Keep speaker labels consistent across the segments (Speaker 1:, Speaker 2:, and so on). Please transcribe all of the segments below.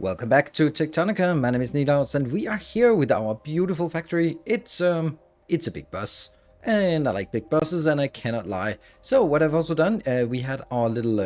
Speaker 1: Welcome back to Techtonica. My name is Nilaus, and we are here with our beautiful factory. It's a big bus, and I like big buses, and I cannot lie. So what I've also done, we had our little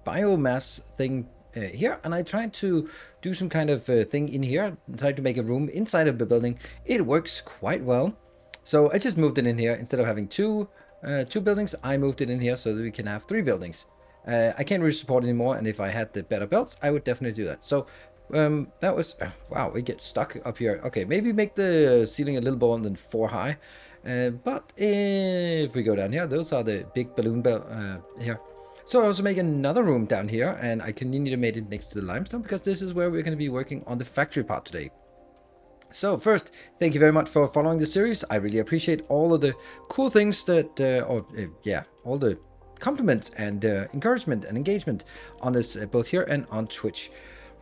Speaker 1: biomass thing here, and I tried to do some kind of thing in here, tried to make a room inside of the building. It works quite well. So I just moved it in here instead of having two buildings. I moved it in here so that we can have 3 buildings. I can't really support it anymore, and if I had the better belts, I would definitely do that. So that was wow, we get stuck up here. Okay, maybe make the ceiling a little more than 4 high. But if we go down here, those are the big balloon belt here. So I also make another room down here, and I continue to make it next to the limestone because this is where we're going to be working on the factory part today. So first, thank you very much for following the series. I really appreciate all of the cool things that, all the compliments and encouragement and engagement on this, both here and on Twitch.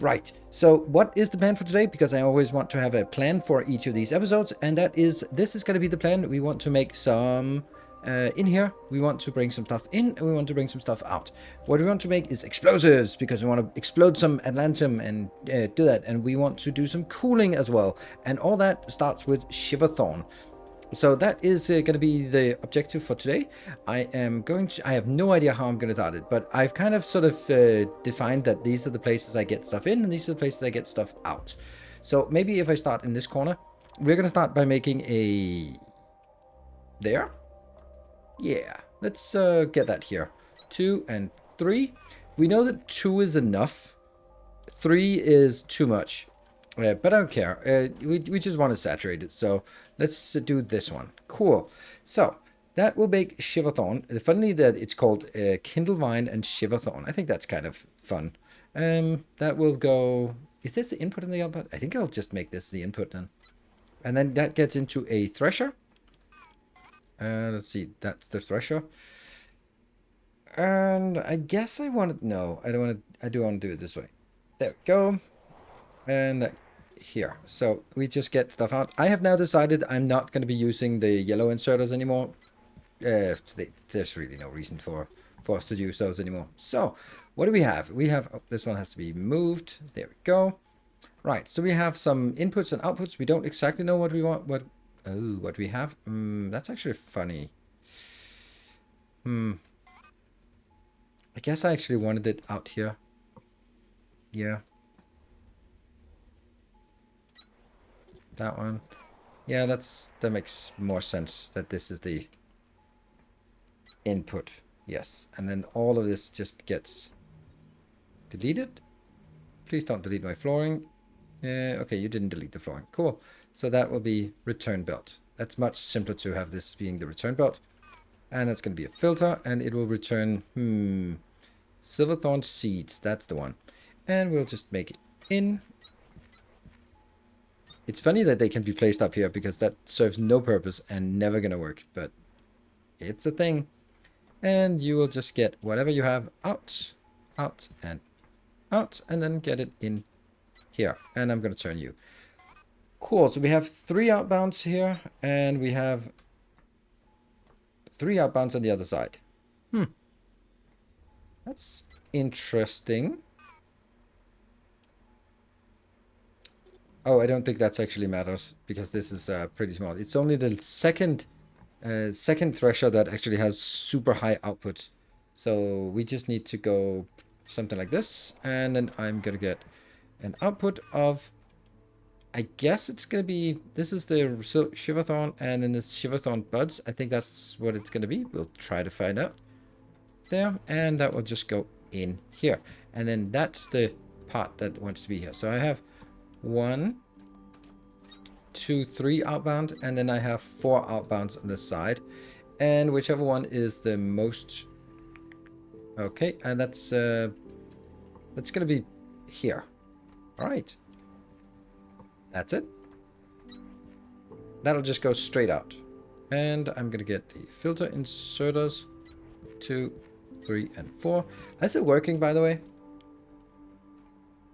Speaker 1: Right, so what is the plan for today? Because I always want to have a plan for each of these episodes, and this is going to be the plan. We want to make some in here. We want to bring some stuff in, and we want to bring some stuff out. What we want to make is explosives, because we want to explode some atlantum and do that, and we want to do some cooling as well, and all that starts with shivathon. So that is going to be the objective for today. I have no idea how I'm going to start it, but I've kind of sort of defined that these are the places I get stuff in and these are the places I get stuff out. So maybe if I start in this corner, we're going to start by making a... There? Yeah, let's get that here. 2 and 3. We know that 2 is enough. 3 is too much. But I don't care. We just want to saturate it. So let's do this one. Cool. So that will make shivathon. Funnily that it's called Kindlevine and shivathon. I think that's kind of fun. That will go... Is this the input and the output? I think I'll just make this the input then. And then that gets into a thresher. Let's see. That's the thresher. And I guess I want it... No, I don't want to... I do want to do it this way. There we go. And that here. So we just get stuff out. I have now decided I'm not going to be using the yellow inserters anymore. There's really no reason for us to use those anymore. So what do we have? We have... Oh, this one has to be moved. There we go. Right. So we have some inputs and outputs. We don't exactly know what we want. What we have. That's actually funny. I guess I actually wanted it out here. Yeah. That one. Yeah, that makes more sense that this is the input. Yes. And then all of this just gets deleted. Please don't delete my flooring. Okay, you didn't delete the flooring. Cool. So that will be return belt. That's much simpler to have this being the return belt. And that's going to be a filter, and it will return silverthorn seeds. That's the one. And we'll just make it in. It's funny that they can be placed up here because that serves no purpose and never gonna work, but it's a thing. And you will just get whatever you have out, out, and out, and then get it in here. And I'm gonna turn you. Cool, so we have 3 outbounds here, and we have 3 outbounds on the other side. That's interesting. Oh, I don't think that's actually matters because this is pretty small. It's only the second thresher that actually has super high output. So we just need to go something like this, and then I'm gonna get an output of... I guess it's gonna be... This is the shivathon, and then this shivathon buds. I think that's what it's gonna be. We'll try to find out. There, and that will just go in here, and then that's the part that wants to be here. So I have 1, 2, 3 outbound, and then I have 4 outbounds on this side, and whichever one is the most... Okay, and that's gonna be here. All right, that's it. That'll just go straight out, and I'm gonna get the filter inserters 2, 3, and 4. Is it working, by the way?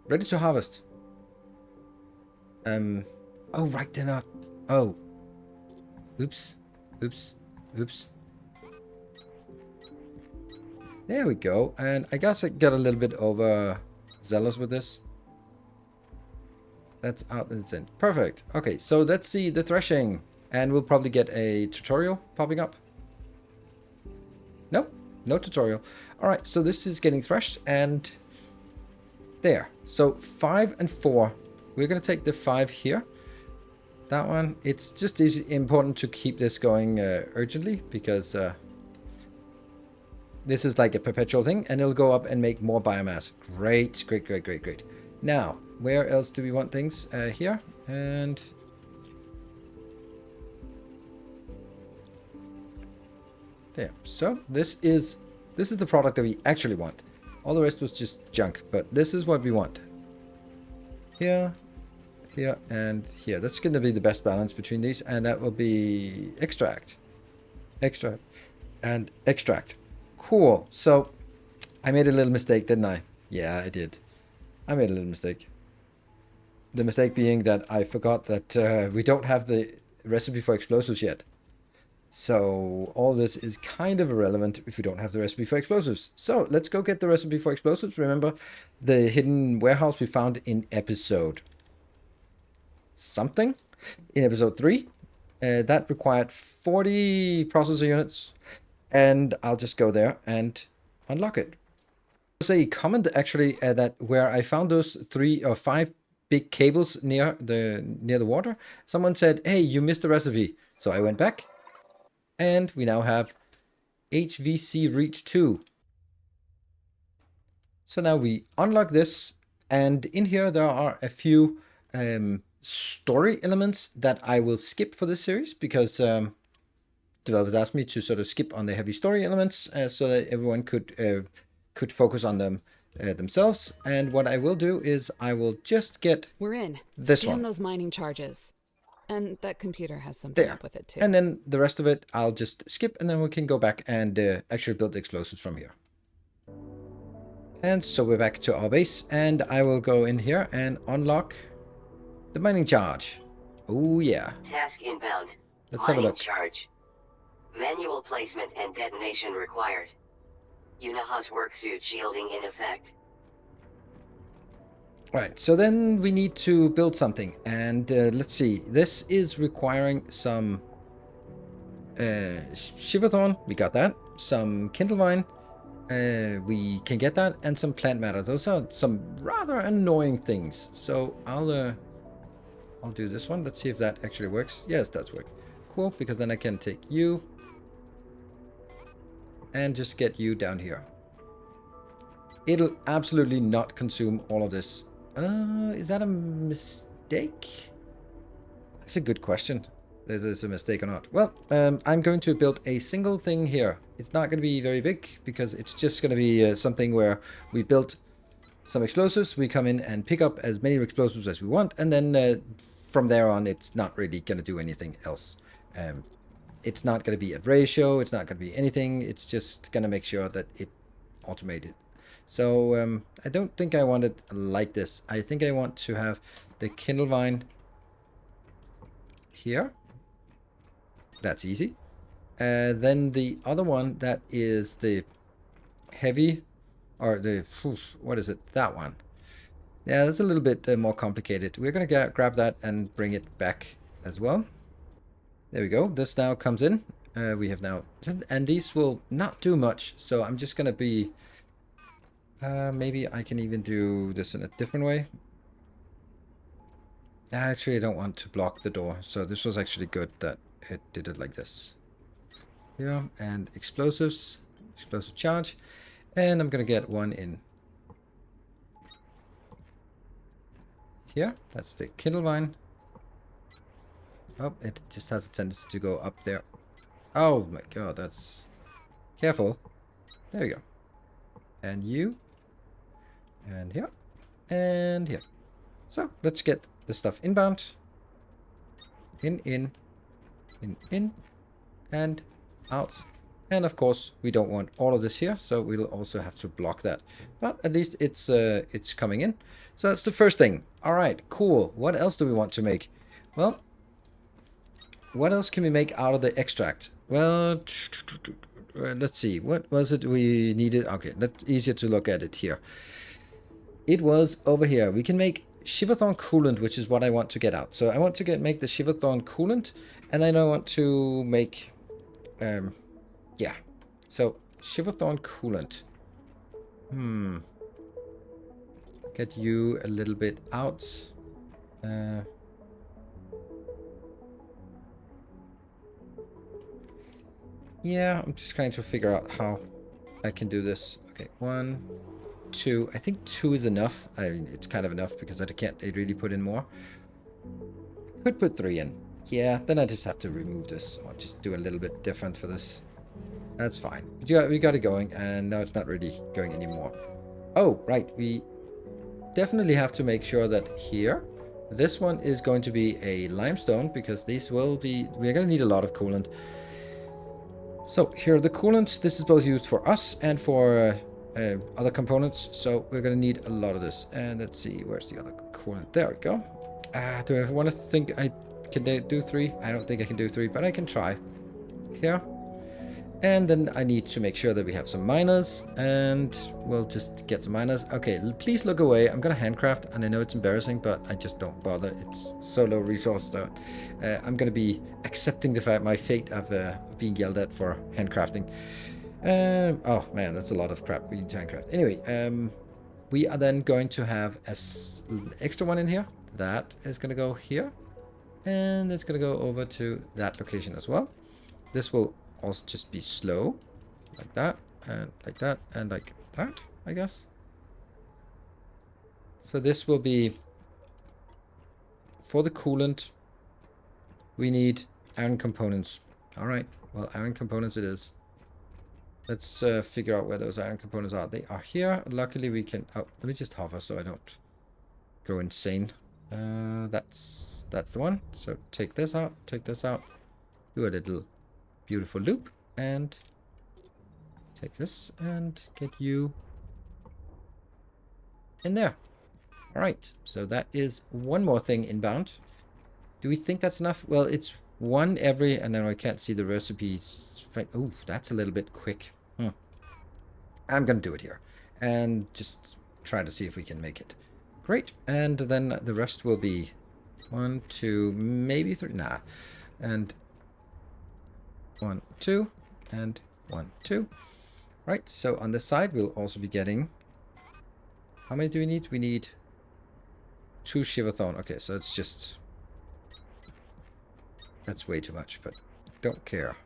Speaker 1: Ready to harvest. Oh, right, they're not. Oh. Oops. Oops. Oops. There we go. And I guess I got a little bit overzealous with this. That's out and it's in. Perfect. Okay, so let's see the threshing. And we'll probably get a tutorial popping up. Nope, no tutorial. All right, so this is getting threshed and there. So 5 and 4. We're going to take the 5 here. That one, it's just important to keep this going urgently because this is like a perpetual thing and it'll go up and make more biomass. Great, great, great, great, great. Now, where else do we want things? Here and there. So this is the product that we actually want. All the rest was just junk, but this is what we want. Here, here, and here. That's going to be the best balance between these, and that will be extract, extract, and extract. Cool. So I made a little mistake, didn't I? Yeah, I did. I made a little mistake. The mistake being that I forgot that we don't have the recipe for explosives yet. So all this is kind of irrelevant if we don't have the recipe for explosives. So let's go get the recipe for explosives. Remember the hidden warehouse we found in episode something? In episode 3. That required 40 processor units. And I'll just go there and unlock it. There's a comment actually that where I found those 3 or 5 big cables near the water. Someone said, hey, you missed the recipe. So I went back. And we now have HVC Reach 2. So now we unlock this. And in here there are a few story elements that I will skip for this series. Because developers asked me to sort of skip on the heavy story elements. So that everyone could focus on them themselves. And what I will do is I will just get
Speaker 2: We're in.
Speaker 1: This
Speaker 2: Scan
Speaker 1: one.
Speaker 2: those mining charges. And that computer has something
Speaker 1: There.
Speaker 2: up with it too.
Speaker 1: And then the rest of it, I'll just skip and then we can go back and actually build the explosives from here. And so we're back to our base and I will go in here and unlock the mining charge. Oh yeah.
Speaker 3: Task inbound.
Speaker 1: Let's have a
Speaker 3: Mining
Speaker 1: look.
Speaker 3: charge. Manual placement and detonation required. Unaha's worksuit shielding in effect.
Speaker 1: Right, so then we need to build something. And let's see. This is requiring some shivathon. We got that. Some kindlevine. We can get that. And some plant matter. Those are some rather annoying things. So I'll do this one. Let's see if that actually works. Yes, that's work. Cool, because then I can take you and just get you down here. It'll absolutely not consume all of this. Is that a mistake? That's a good question. Is this a mistake or not? Well, I'm going to build a single thing here. It's not going to be very big because it's just going to be something where we built some explosives. We come in and pick up as many explosives as we want. And then from there on, it's not really going to do anything else. It's not going to be at ratio. It's not going to be anything. It's just going to make sure that it automated. So I don't think I want it like this. I think I want to have the kindlevine here. That's easy. Then the other one that is the heavy, or the, what is it? That one. Yeah, that's a little bit more complicated. We're going to grab that and bring it back as well. There we go. This now comes in. We have now, and these will not do much. So I'm just going to be, maybe I can even do this in a different way. Actually, I don't want to block the door. So this was actually good that it did it like this. Here, and explosives, explosive charge. And I'm going to get one in here. That's the kindlevine. Oh, it just has a tendency to go up there. Oh my god, that's... Careful. There we go. And you. And here. And here. So, let's get the stuff inbound. In. And out. And of course, we don't want all of this here, so we'll also have to block that. But at least it's coming in. So that's the first thing. Alright, cool. What else do we want to make? Well, what else can we make out of the extract? Well, let's see. What was it we needed? Okay, that's easier to look at it here. It was over here. We can make shivathon coolant, which is what I want to get out. So I want to make the shivathon coolant, and then I want to make, yeah. So shivathon coolant. Get you a little bit out. Yeah, I'm just trying to figure out how I can do this. Okay, 1, 2. I think 2 is enough. I mean, it's kind of enough because I can't really put in more. Could put 3 in. Yeah, then I just have to remove this or just do a little bit different for this. That's fine. But we got it going, and now it's not really going anymore. Oh, right. We definitely have to make sure that here, this one is going to be a limestone because these will be... We're going to need a lot of coolant. So here are the coolants. This is both used for us and for other components. So we're going to need a lot of this. And let's see, where's the other coolant? There we go. Do I want to think I can do 3? I don't think I can do 3, but I can try. Here. And then I need to make sure that we have some miners, and we'll just get some miners. Okay, please look away. I'm gonna handcraft, and I know it's embarrassing, but I just don't bother. It's so low resource that I'm gonna be accepting the fact, my fate of being yelled at for handcrafting. Oh man, that's a lot of crap we need to handcraft. Anyway, we are then going to have an extra one in here. That is gonna go here, and it's gonna go over to that location as well. This will also just be slow, like that, and like that, and like that, I guess. So this will be for the coolant. We need iron components. All right, well, iron components it is. Let's figure out where those iron components are. They are here. Luckily we can... Oh, let me just hover so I don't go insane. That's the one. So take this out, do a little beautiful loop, and take this and get you in there. All right, so that is one more thing inbound. Do we think that's enough? Well, it's one every, and then I can't see the recipes. Oh, that's a little bit quick. I'm gonna do it here and just try to see if we can make it. Great, and then the rest will be 1, 2, maybe 3. Nah, and 1, 2, and 1, 2. Right, so on this side we'll also be getting... How many do we need? We need 2 shivathon. Okay, so it's just... That's way too much, but don't care.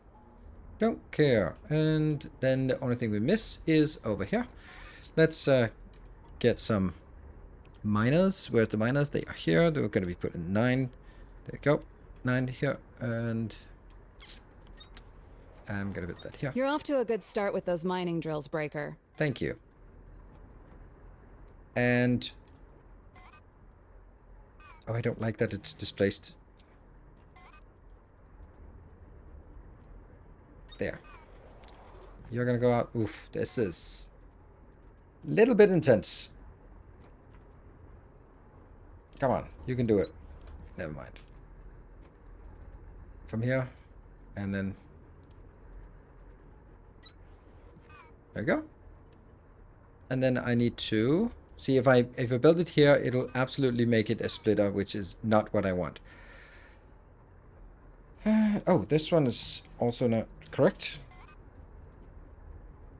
Speaker 1: Don't care. And then the only thing we miss is over here. Let's get some miners. Where's the miners? They are here. They're going to be put in 9. There we go. 9 here, and... I'm gonna put that here.
Speaker 2: You're off to a good start with those mining drills, Breaker.
Speaker 1: Thank you. And... Oh, I don't like that it's displaced. There. You're gonna go out. Oof, this is... a little bit intense. Come on, you can do it. Never mind. From here, and then... There we go. And then I need to see if I build it here, it'll absolutely make it a splitter, which is not what I want. Oh, this one is also not correct.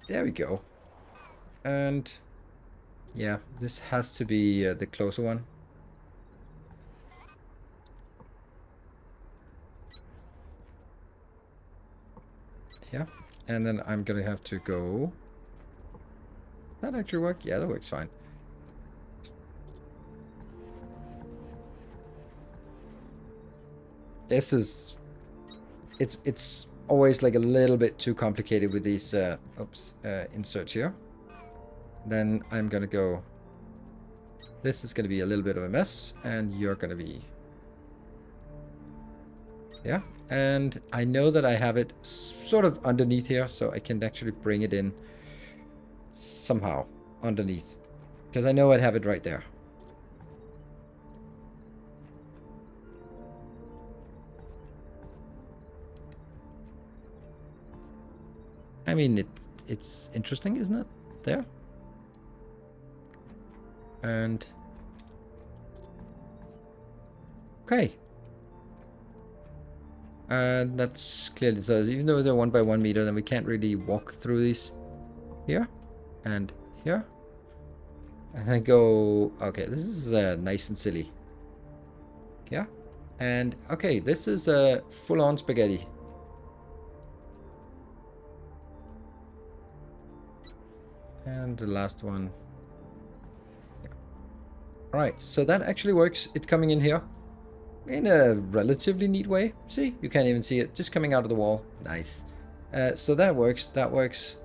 Speaker 1: There we go. And yeah, this has to be the closer one. Yeah, and then I'm gonna have to go... That actually work? Yeah, that works fine. This is... It's always like a little bit too complicated with these inserts here. Then I'm gonna go... This is gonna be a little bit of a mess, and you're gonna be... Yeah, and I know that I have it sort of underneath here, so I can actually bring it in somehow underneath, because I know I'd have it right there. I mean, it's interesting, isn't it? There. And Okay. That's clearly so. Even though they're 1 by 1 meter, then we can't really walk through these. Here and here. And then go. Okay, this is nice and silly. Yeah. And okay, this is a full-on spaghetti. And the last one. Yeah. Alright, so that actually works. It's coming in here in a relatively neat way. See, you can't even see it. Just coming out of the wall. Nice. So that works. That works.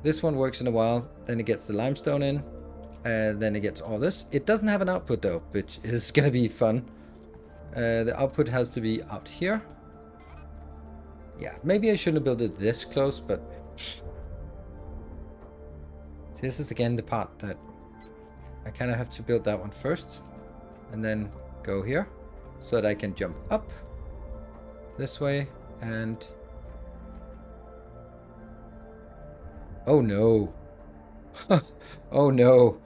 Speaker 1: This one works in a while. Then it gets the limestone in. Then it gets all this. It doesn't have an output though, which is going to be fun. The output has to be out here. Yeah, maybe I shouldn't have built it this close, but... This is again the part that I kind of have to build that one first. And then go here. So that I can jump up. This way. And... Oh no. Oh no.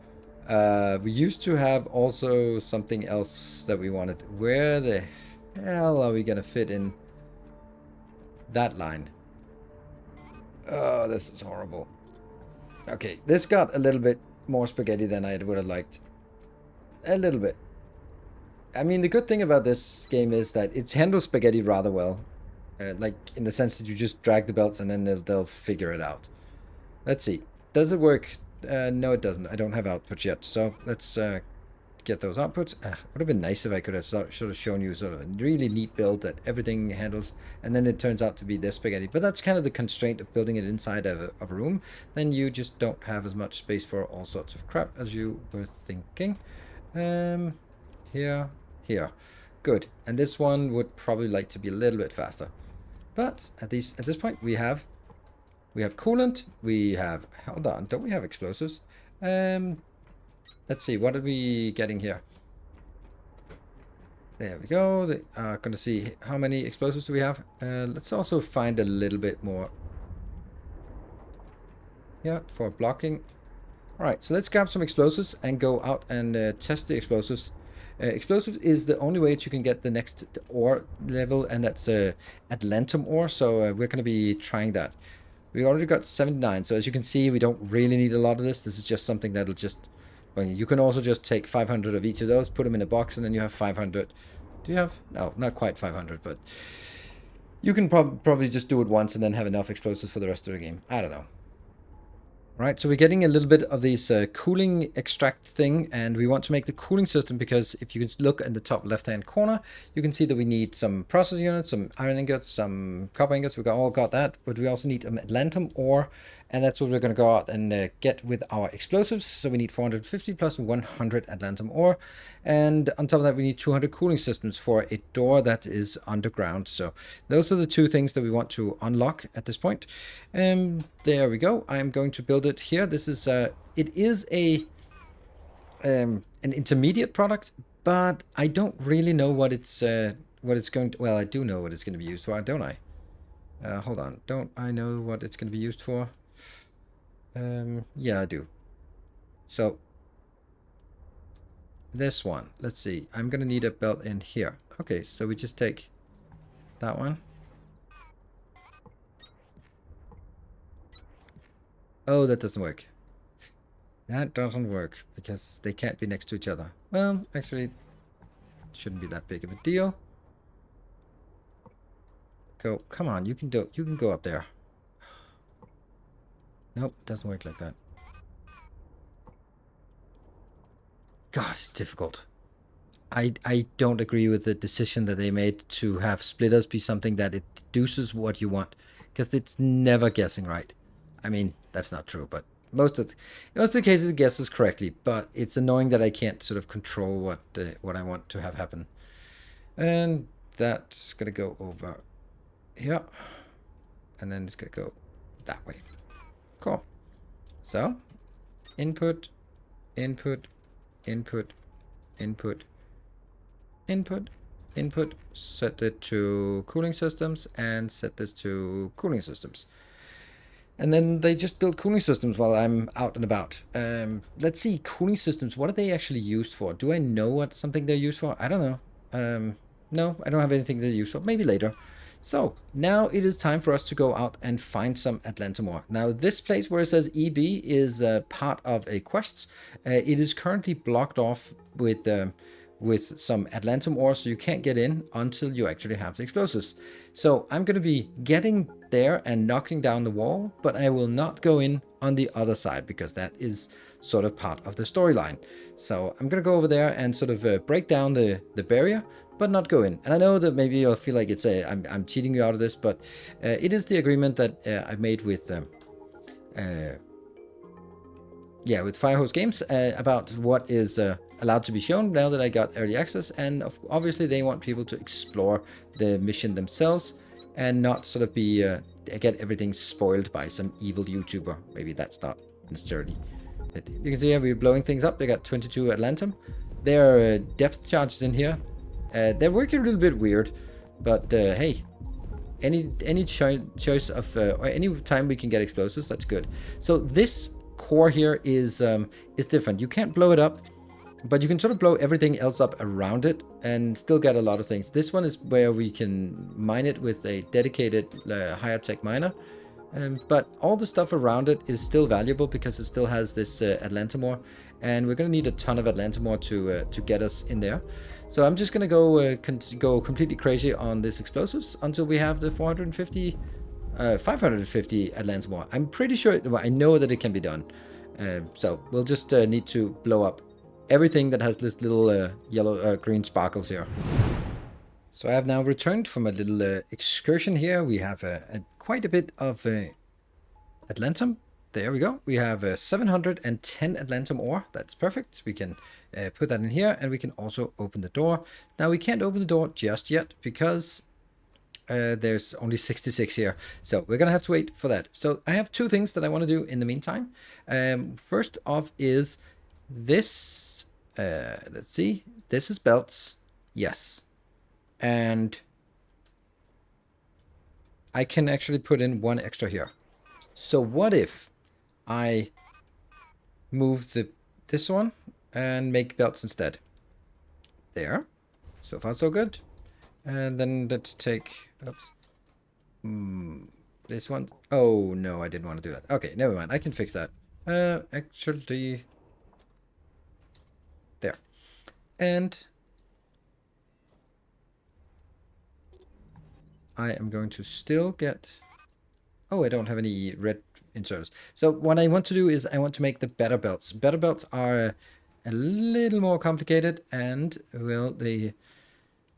Speaker 1: We used to have also something else that we wanted. Where the hell are we gonna fit in that line? Oh, this is horrible. Okay, this got a little bit more spaghetti than I would have liked. A little bit. I mean, the good thing about this game is that it handles spaghetti rather well. Like, in the sense that you just drag the belts and then they'll figure it out. Let's see. Does it work? No, it doesn't. I don't have outputs yet. So let's get those outputs. Would have been nice if I could have sort of shown you sort of a really neat build that everything handles. And then it turns out to be this spaghetti. But that's kind of the constraint of building it inside of a room. Then you just don't have as much space for all sorts of crap as you were thinking. Here. Good. And this one would probably like to be a little bit faster. But at this point we have coolant, we have, hold on, don't we have explosives? Let's see, what are we getting here? There we go. Gonna see how many explosives do we have. Let's also find a little bit more. Yeah, for blocking. Alright, so let's grab some explosives and go out and test the explosives. Explosives is the only way that you can get the next ore level, and that's atlantum ore, so we're going to be trying that. We already got 79, so as you can see, we don't really need a lot of this. This is just something that'll just... Well, you can also just take 500 of each of those, put them in a box, and then you have 500. Do you have... No, not quite 500, but... You can probably just do it once and then have enough explosives for the rest of the game. I don't know. Right, so we're getting a little bit of this cooling extract thing, and we want to make the cooling system because if you can look in the top left-hand corner, you can see that we need some process units, some iron ingots, some copper ingots. We all got that, but we also need an atlantum ore, and that's what we're going to go out and get with our explosives. So we need 450 plus 100 atlantum ore, and on top of that we need 200 cooling systems for a door that is underground. So those are the two things that we want to unlock at this point. There we go. I'm going to build it here. This is it is an intermediate product, but I don't really know what it's going to... Well, I do know what it's going to be used for, don't I? Hold on. Don't I know what it's going to be used for? Yeah, I do. So this one, let's see. I'm going to need a belt in here. Okay, so we just take that one. Oh, that doesn't work. That doesn't work because they can't be next to each other. Well, actually, it shouldn't be that big of a deal. Go, come on, you can go up there. Nope, doesn't work like that. God, it's difficult. I don't agree with the decision that they made to have splitters be something that it deduces what you want, because it's never guessing right. I mean, that's not true, but most of the cases it guesses correctly, but it's annoying that I can't sort of control what I want to have happen. And that's gonna go over here, and then it's gonna go that way. Cool. So input, input, input, input, input, input, set it to cooling systems, and set this to cooling systems. And then they just build cooling systems while I'm out and about. Let's see, cooling systems, what are they actually used for? Do I know what something they're used for? I don't know. No, I don't have anything that useful. Maybe later. So now it is time for us to go out and find some atlantum ore. Now this place where it says EB is part of a quest. It is currently blocked off with some atlantum ore, so you can't get in until you actually have the explosives. So I'm going to be getting there and knocking down the wall, but I will not go in on the other side because that is sort of part of the storyline. So I'm going to go over there and sort of break down the barrier, but not go in. And I know that maybe you'll feel like it's I'm cheating you out of this, but it is the agreement that I've made with Firehose Games about what is allowed to be shown now that I got early access. And obviously they want people to explore the mission themselves and not sort of be get everything spoiled by some evil YouTuber. Maybe that's not necessarily it. You can see here we're blowing things up. They got 22 atlantum. There are depth charges in here. They're working a little bit weird, but hey, any choice of or any time we can get explosives, that's good. So this core here is different. You can't blow it up, but you can sort of blow everything else up around it and still get a lot of things. This one is where we can mine it with a dedicated higher tech miner. But all the stuff around it is still valuable because it still has this atlantum ore, and we're going to need a ton of atlantum ore to get us in there. So I'm just going to go completely crazy on this explosives until we have the 550 atlantum ore. I'm pretty sure, well, I know that it can be done. So we'll just need to blow up everything that has this little green sparkles here. So I have now returned from a little excursion here. We have quite a bit of atlantum. There we go. We have 710 atlantum ore. That's perfect. We can put that in here, and we can also open the door. Now we can't open the door just yet because there's only 66 here. So we're going to have to wait for that. So I have two things that I want to do in the meantime. First off is this. Let's see. This is belts. Yes. And I can actually put in one extra here. So what if I move this one and make belts instead? There. So far so good. And then let's take, oops, this one. Oh no, I didn't want to do that. Okay, never mind. I can fix that. Actually, there. And I am going to still get, oh, I don't have any red inserts. So what I want to do is I want to make the better belts. Better belts are a little more complicated, and well, they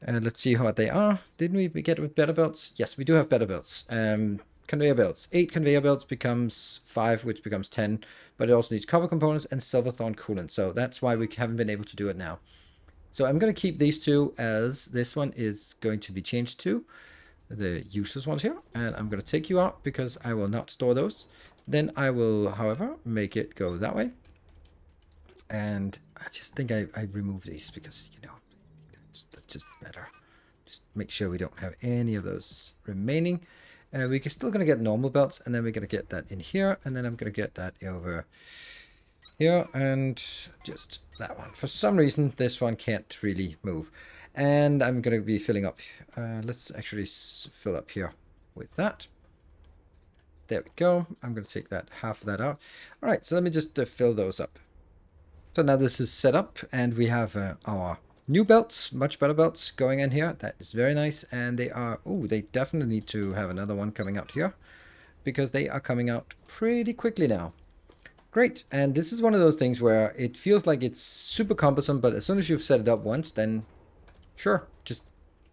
Speaker 1: let's see what they are. Didn't we get with better belts? Yes, we do have better belts. Conveyor belts. 8 conveyor belts becomes 5, which becomes 10, but it also needs cover components and shivathon coolant. So that's why we haven't been able to do it now. So I'm going to keep these two, as this one is going to be changed to the useless ones here, and I'm going to take you out because I will not store those. Then I will, however, make it go that way. And I just think I remove these because, you know, that's just better. Just make sure we don't have any of those remaining. We're still going to get normal belts, and then we're going to get that in here, and then I'm going to get that over here, and just that one. For some reason, this one can't really move. And I'm going to be filling up. Let's actually fill up here with that. There we go. I'm going to take that half of that out. All right, so let me just fill those up. So now this is set up, and we have our new belts, much better belts going in here. That is very nice. And they are, oh, they definitely need to have another one coming out here because they are coming out pretty quickly now. Great. And this is one of those things where it feels like it's super cumbersome, but as soon as you've set it up once, then sure, just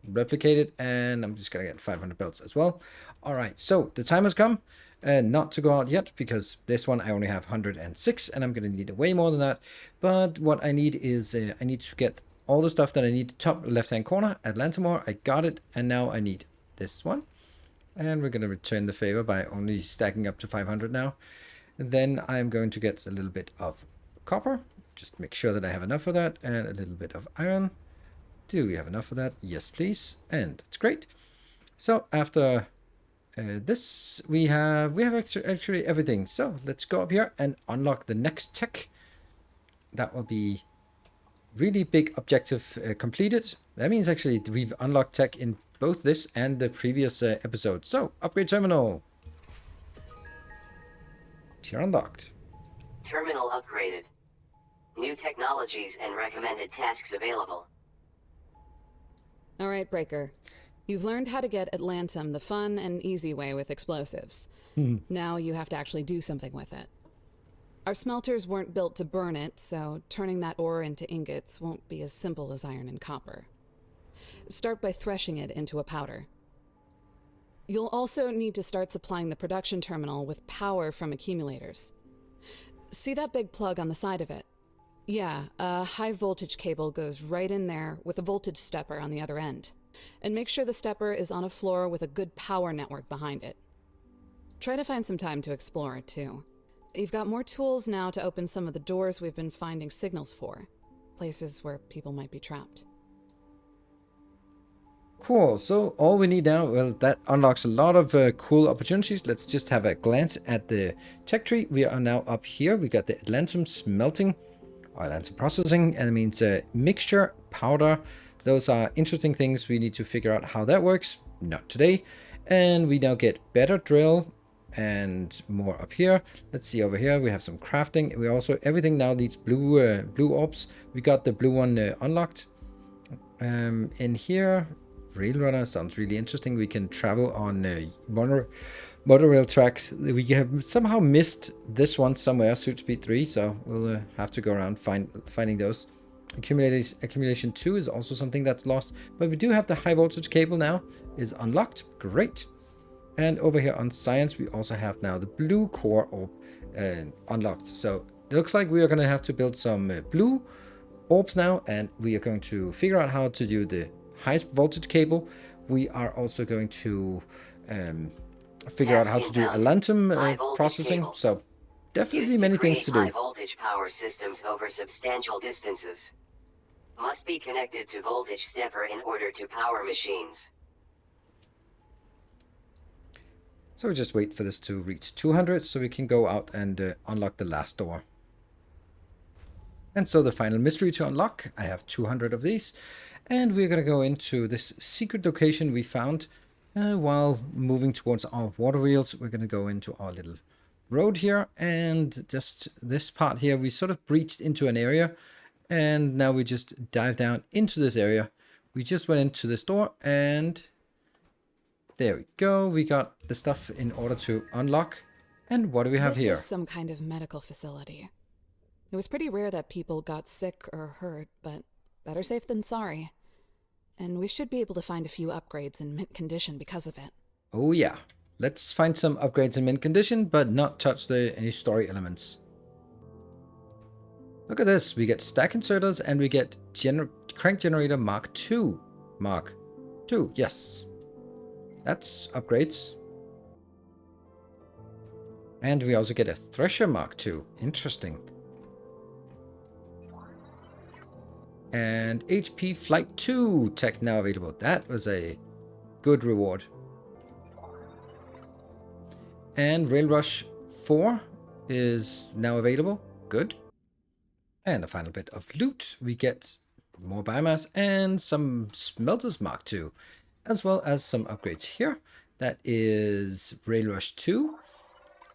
Speaker 1: replicate it, and I'm just going to get 500 belts as well. All right, so the time has come. Not to go out yet, because this one I only have 106, and I'm going to need way more than that. But what I need is, I need to get all the stuff that I need. Top left-hand corner, atlantum ore, I got it, and now I need this one. And we're going to return the favor by only stacking up to 500 now. And then I'm going to get a little bit of copper. Just make sure that I have enough of that, and a little bit of iron. Do we have enough of that? Yes, please. And it's great. So after this, we have actually everything. So let's go up here and unlock the next tech. That will be really big objective completed. That means actually we've unlocked tech in both this and the previous episode. So, upgrade terminal. Tier unlocked.
Speaker 3: Terminal upgraded. New technologies and recommended tasks available.
Speaker 2: All right, Breaker. You've learned how to get atlantum the fun and easy way with explosives. Now you have to actually do something with it. Our smelters weren't built to burn it, so turning that ore into ingots won't be as simple as iron and copper. Start by threshing it into a powder. You'll also need to start supplying the production terminal with power from accumulators. See that big plug on the side of it? Yeah, a high voltage cable goes right in there with a voltage stepper on the other end. And make sure the stepper is on a floor with a good power network behind it. Try to find some time to explore it too. You've got more tools now to open some of the doors we've been finding signals for. Places where people might be trapped.
Speaker 1: Cool, so all we need now, well, that unlocks a lot of cool opportunities. Let's just have a glance at the tech tree. We are now up here. We got the atlantum smelting, or atlantum processing, and it means mixture, powder. Those are interesting things. We need to figure out how that works. Not today. And we now get better drill and more up here. Let's see over here. We have some crafting. We also, everything now needs blue orbs. We got the blue one unlocked. In here, rail runner sounds really interesting. We can travel on monorail tracks. We have somehow missed this one somewhere, Suit Speed 3, so we'll have to go around finding those. Accumulation 2 is also something that's lost, but we do have the high voltage cable now is unlocked. Great. And over here on science, we also have now the blue core orb unlocked. So it looks like we are going to have to build some blue orbs now, and we are going to figure out how to do the high voltage cable. We are also going to figure out how to do atlantum processing.
Speaker 3: Cable.
Speaker 1: So definitely
Speaker 3: Used
Speaker 1: many things to
Speaker 3: create
Speaker 1: do.
Speaker 3: High voltage power systems over substantial distances. Must be connected to voltage stepper in order to power machines.
Speaker 1: So we just wait for this to reach 200 so we can go out and unlock the last door. And so the final mystery to unlock, I have 200 of these. And we're going to go into this secret location we found while moving towards our water wheels. We're going to go into our little road here, and just this part here, we sort of breached into an area, and now we just dive down into this area. We just went into this door, and there we go. We got the stuff in order to unlock. And what do we have here?
Speaker 2: This is some kind of medical facility. It was pretty rare that people got sick or hurt, but better safe than sorry. And we should be able to find a few upgrades in mint condition because of it.
Speaker 1: Oh yeah. Let's find some upgrades in mint condition, but not touch any story elements. Look at this. We get stack inserters and we get crank generator Mark II. Mark II, yes. That's upgrades. And we also get a thresher Mark II. Interesting. And HP Flight 2 tech now available. That was a good reward. And Rail Rush 4 is now available. Good. And a final bit of loot. We get more biomass and some smelters Mark II, as well as some upgrades here. That is Rail Rush 2.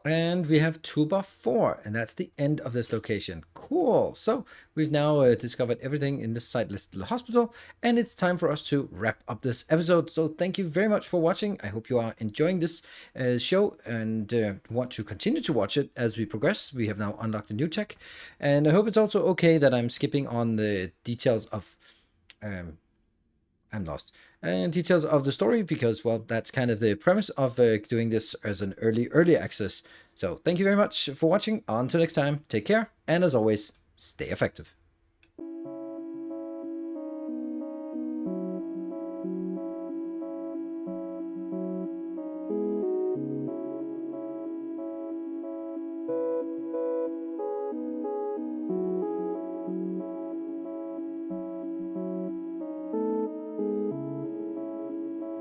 Speaker 1: And we have Toolbar 4, and that's the end of this location. Cool. So we've now discovered everything in this sightless little hospital, and it's time for us to wrap up this episode. So thank you very much for watching. I hope you are enjoying this show and want to continue to watch it as we progress. We have now unlocked a new tech, and I hope it's also okay that I'm skipping on the details of... I'm lost. And details of the story, because, well, that's kind of the premise of doing this as an early access. So thank you very much for watching. Until next time, take care, and as always, stay effective.